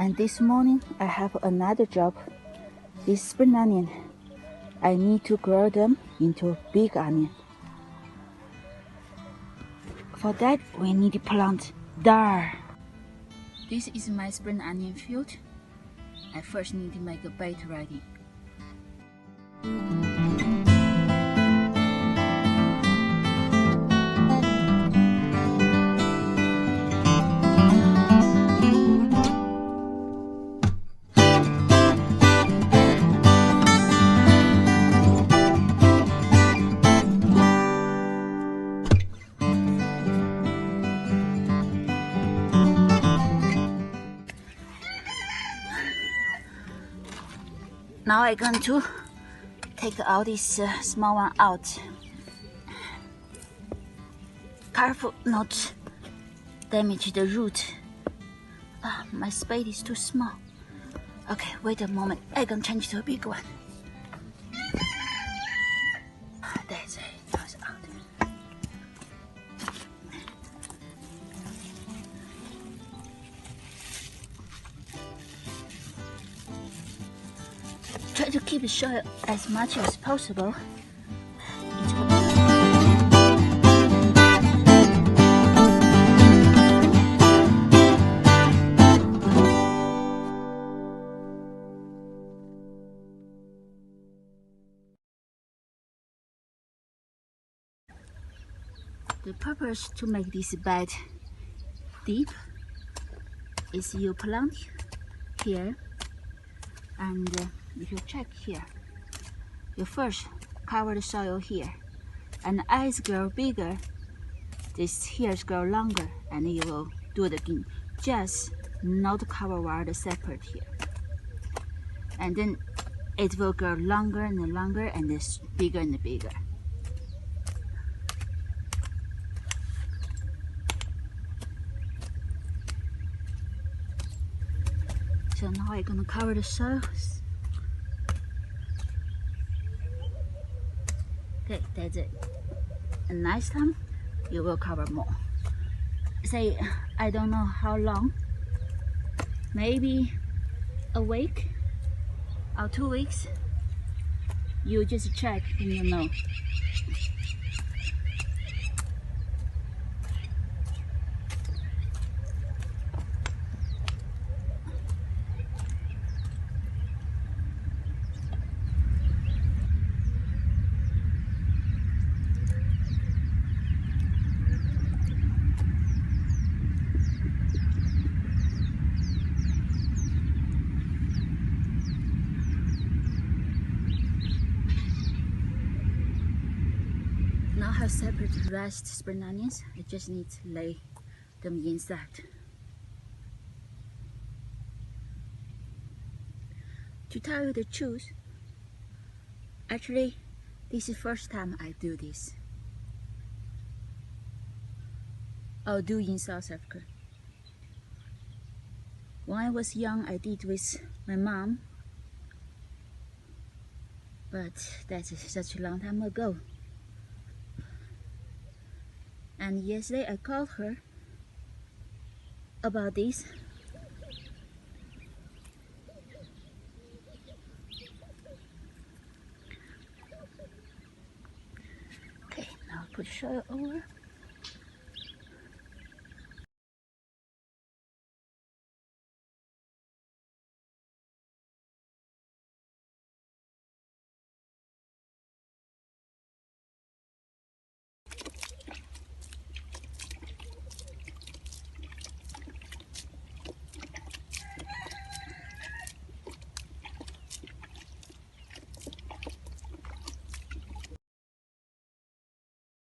And this morning I have another job. This spring onion, I need to grow them into big onion. For that we need to plant there. This is my spring onion field. I first need to make a bed ready. Now I'm going to take all this small one out. Careful not to damage the root. My spade is too small. Okay, wait a moment. I can change to a big one. That's it. That's out. Try to keep it short as much as possible. The purpose to make this bed deep is you plant here, and if you check here, you first cover the soil here, and as it grows bigger, this hairs grow longer, and you will do it again, just not cover where the separate here, and then it will grow longer and longer and it's bigger and bigger. So now I'm gonna cover the soil. Okay, that's it. And next time you will cover more. Say, I don't know how long, maybe a week or 2 weeks. You just check and you know. Now I have separate the rest spring onions. I just need to lay them inside. To tell you the truth, actually this is the first time I do this. I'll do in South Africa. When I was young, I did with my mom, but that's such a long time ago. And yesterday I called her about this. Okay, now put soil over.